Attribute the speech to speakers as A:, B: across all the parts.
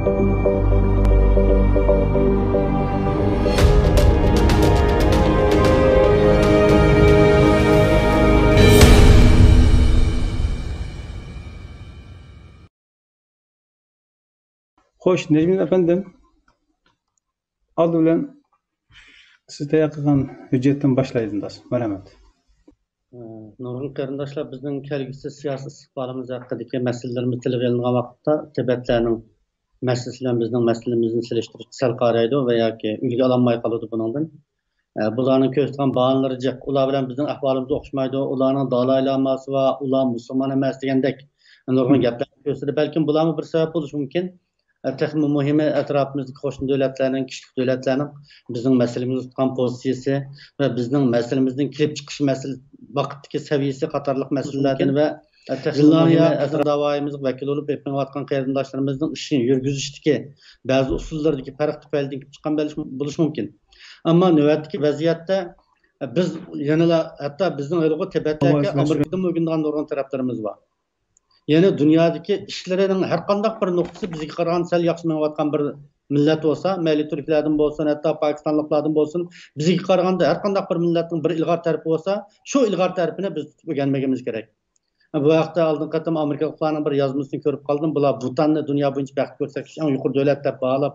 A: Hoş, Necmin efendim. Aldı bilen sizde yakılan hüccetten başlayınız. Merhamet.
B: Nurgul qarindoshlar, bizning kelgusi siyosiy istiqbolimiz haqidagi masalalarimiz tilga olingan vaqtda Tibetlarning masalasi bilan bizning masalamizni solishtirib sal qaraydi va yoki ulga ololmay qoladi buningdan. Bularning ko'rsatgan bahonalari jiq. Ular bilan bizning ahvolimiz o'xshamaydi. Ularning Dalay Lamasi va ular musulmon emas degandek nurg'un gaplar ko'rsatdi. Balkim bularning bir sabab bo'lishi mumkin. Texmi muhimi atrofimizdagi qo'shni davlatlarning, kichik davlatlarning bizning masalamizga tutgan pozitsiyasi va bizning masalamizning kelib chiqish vaqtdagi saviyasi qatorliq masalalardan va davoyimizga vakil bo'lib yapayotgan qarindoshlarimizning ishini yurgizishdagi ba'zi usullardagi farq tufayli chiqqan bo'lishi mumkin. Ammo navbatdagi vaziyatda biz yanada hatto bizning Tibetdagi Amerikadan o'rgangan nurg'un taraflarimiz bor. Yani dünyadaki işlerinin her kandak bir noktası bizi qaragan sel yaxşılanayotgan bir millet olsa, mayli Türklerden bolsun, hatta Pakistanlıklardan bolsun, bizi qaraganda her kandak bir milletin bir ilgar tarafi olsa, şu ilgar tarafine biz öğrenmemiz gerek. Bu vaqtda aldın qatam Amerikalılarning bir yazmasını ko'rib qoldim. Bular Butanni dunyo bo'yicha baxt ko'rsatish eng yuqori davlat deb baholab,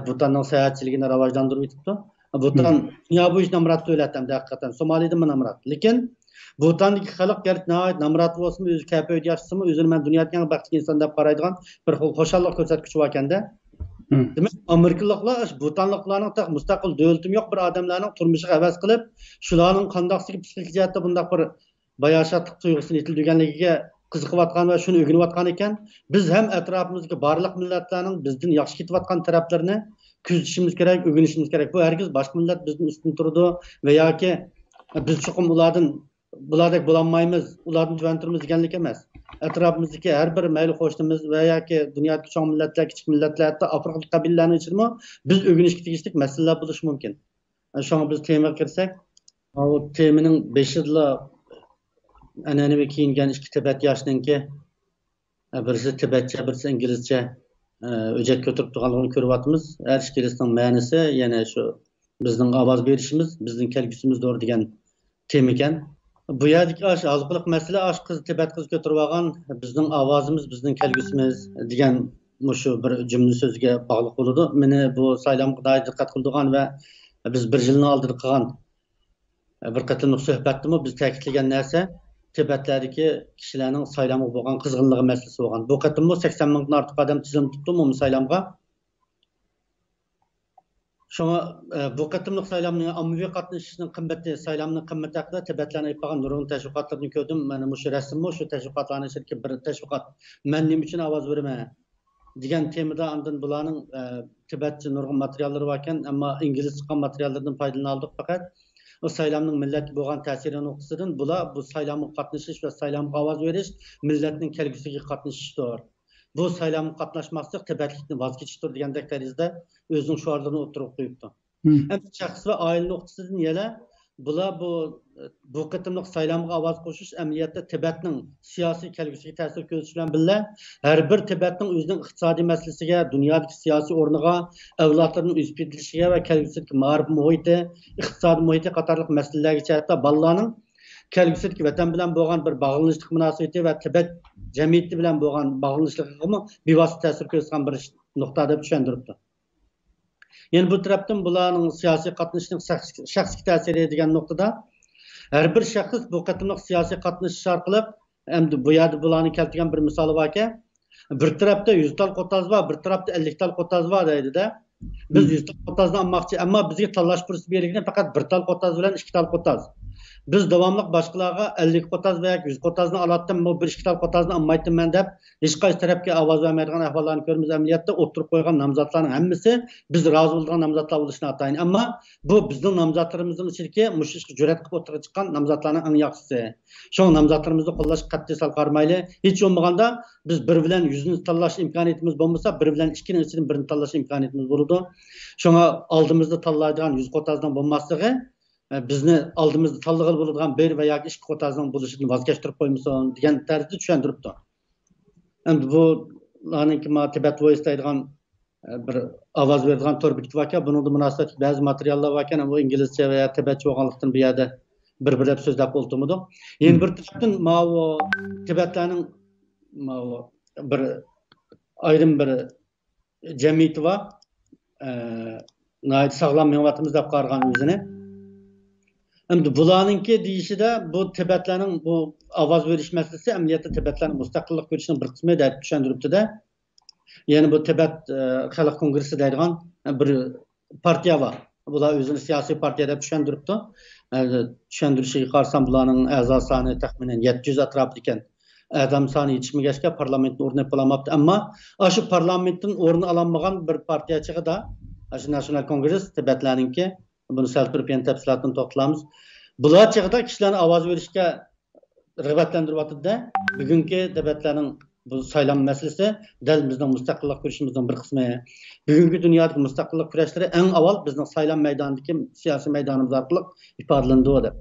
B: Butanning sayohatchiligini rivojlantirib o'tibdi. Butan dunyo bo'yicha namrat davlat ham haqiqatan Somalidan namrat. Lekin Butandagi xalq gerçi namrat bo'lsin, o'zi kayfiyat yaxshimi, o'zini men dunyodagi eng baxtli inson deb qaraydigan bir xil xo'shallik ko'rsatkichi bor ekanda. Demak, Amerikaliklar Butanliklarning taq mustaqil davlatim yo'q bir odamlarning turmushiga havas qilib, shularning qandoqligi psixik jihatda bundaq bir bayashatlik tuyg'usini yetilganligiga qiziqayotgan va shuni o'rganayotgan ekan, biz ham atrofimizga barliq millatlarning bizdan yaxshi ketayotgan taraflarini kuzatishimiz kerak, o'rganishimiz kerak. Bu hargiz boshqa millat bizdan ustun turadi va yoki biz chuqur bulardek bulanmaymiz, ulardan tüventirimiz deganlik emas. Etrafımızdaki her bir mayli qo'shnimiz va yoki dunyodagi cho'ng millatlar, kichik millatlar, hatto Afrikalik qabilalarning ichida biz o'rganishga tegishli masalalar bo'lishi mumkin. Shunga biz temaga kirsak, o temaning beshida an'anaviy kiyingan ikki Tibet yoshninki birisi Tibetcha, birisi inglizcha o'jak ko'tarib turganligini ko'ryapmiz. Har ikkalasining ma'nosi yana shu bizning ovoz berishimiz, bizning kelgusimizdir degan tema ekan. Bu yerdagi hozirlik masala qiz Tibet qiz ko'tarib olgan bizning ovozimiz, bizning kelgusimiz degan shu bir jumla so'ziga bog'liq bo'ladi. Meni bu saylamga diqqat qildigan va biz bir yilni oldida qilgan bir qatimliq suhbatdami biz ta'kidlagan narsa Tibetlardagi kishilarning saylamga bo'lgan qizg'inligi masalasi bo'lgan. Bu qatimmi 80 mingdan ortiq odam tizimlabdi umumiy saylamga. Şuna bu qatimliq saylamning ommaviy qatnashishning qimmati, saylamning qimmati haqida Tibetlarning aytgan nurg'un tashviqotlarini ko'rdim. Mana shu rasmmi, shu tashviqotlarning ichidagi bir tashviqot. Men nima uchun ovoz beraman degan temada andin bularning Tibetcha nurg'un materiallari bor ekan, ammo ingliz chiqqan materiallardan foydalandik faqat. O saylamning millatga bo'lgan ta'siri nuqtasidan bular bu saylamga qatnashish va saylamga ovoz berish millatning kelgusiga qatnashishdir. Bu saylamga qatnashmaslik Tibetlikni voz kechishdir degandek tarzda o'zining shuarlarini o'tirib qo'yibdi. Ham shaxs va oila nuqtasidan yana bular bu qatimliq saylamga ovoz qo'shish amaliyotda Tibetning siyosiy kelgusiga ta'sir ko'rsatish bilan birga har bir Tibetning o'zining iqtisodiy masalasiga, dunyodagi siyosiy o'rniga, avlodlarning o'sib ketilishiga va kelgusidagi ma'rif muhiti, iqtisodiy muhiti qatorliq masalalarga hatto bolalarning kelgusidagi vatan bilan bo'lgan bir bog'lanishlik munosabati va Tibet jamiyati bilan bo'lgan bog'lanishligiga bevosita ta'sir ko'rsatgan bir nuqta deb tushuntiribdi. Yani bu tarafdan bularning siyosiy qatnashishning shaxsiy ta'siri degan nuqtada har bir shaxs bu qatimliq siyosiy qatnashish orqali endi bu yerda bularni keltirgan bir misoli bor ekan, bir tarafda 100 tal qo'taz bor, bir tarafda 50 tal qo'taz bor deydi-da. Biz 100 tal qo'tazni olmoqchi, ammo bizga tanlash fursati berilgan faqat 1 tal qo'taz bilan 2 tal qo'taz. Biz davomli boshqalarga 50 qo'taz va 100 qo'tazni olatdim, bu 1-2 tal qo'tazni olmayman deb hech qaysi tarafga ovoz bermaydigan ahvollarni ko'ramiz. Amaliyotda o'tirib qo'ygan nomzodlarning hammasi biz rozi bo'lgan nomzodlar bo'lishini atayin. Ammo bu bizning nomzodlarimizning ichidagi mushishga jur'at qilib o'tirib chiqqan nomzodlarning eng yaxshisi. Shu nomzodlarimizni qo'llash qat'iy sal qarmayli. Hech bo'lmaganda biz bir bilan 100ni tanlash imkoniyatimiz bo'lmasa, bir bilan 2ning ichidan birini tanlash imkoniyatimiz bo'ladi. Shunga oldimizda tanlaydigan 100 qo'tazdan bo'lmasligi bizni oldimizda tanlag'il bo'ladigan bir va yoki 2 qo'tazdan bo'lishidan voz kechtirib qo'ymasin degan tarzda tushuntiribdi. Endi bu Tibet Voice deydigan bir ovoz beradigan tor bekitib ekan. Buningda munosabatli ba'zi materiallar bor ekan, bu inglizcha va tibetcha bo'lganlikdan bu yerda bir-birlab so'zlab o'ltirmadik. Yana bir tarafdan bu Tibetlarning bir ayrim bir jamiyati bor. Sağlam mevatımız deb qaragan o'zini. Endi bularninki deyishida bu Tibetlarning bu ovoz berish masalasi amaliyotda Tibetlarning mustaqillik ko'rishining bir qismi deb tushuntiribdi-da. Ya'ni bu Tibet Xalq Kongressi deydigan bir partiya bor. Bular o'zini siyosiy partiya deb tushuntiribdi. Tushuntirishiga qarasam bularning a'zo soni taxminan 700 atrofida ekan. Adam soni yetishmagachga parlamentni o'rnab qo'lamabdi. Ammo shu parlamentdan o'rni ololmagan bir partiya chiqida shu National Congress Tibetlarninki bunu sal turib yana tafsilotini to'xtalamiz. Bular chig'ida kishilarni ovoz berishga rag'batlantiryapti-da. Bugungi Tibetlarning bu saylan masalasi dal bizning mustaqillik kurashimizning bir qismi. Bugungi dunyodagi mustaqillik kurashlari eng avval bizning saylan maydonidagi siyosiy maydonimiz orqali ifodalandi deb.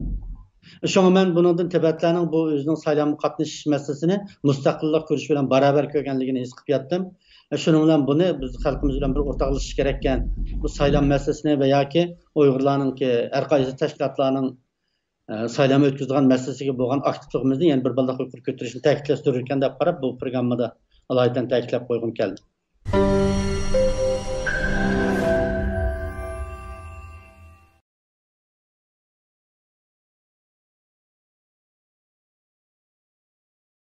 B: Şoňa men buningdan Tibetlarning bu o'zining saylanma qatnashish masalasini mustaqillik ko'rish bilan barobar ko'rganligini his qilib yetdim. Shuning bilan buni biz xalqimiz bilan bir o'rtoqlashish kerak ekan. Bu saylan masalasini va yoki Uyg'urlarningki har qaysi tashkilotlarning saylanma o'tkazadigan masalasiga bo'lgan aktivligimizni yana bir balliq yuqori ko'tarishni ta'kidlash zarur ekan deb qarab bu programmada alohida ta'kidlab qo'ygim keldi.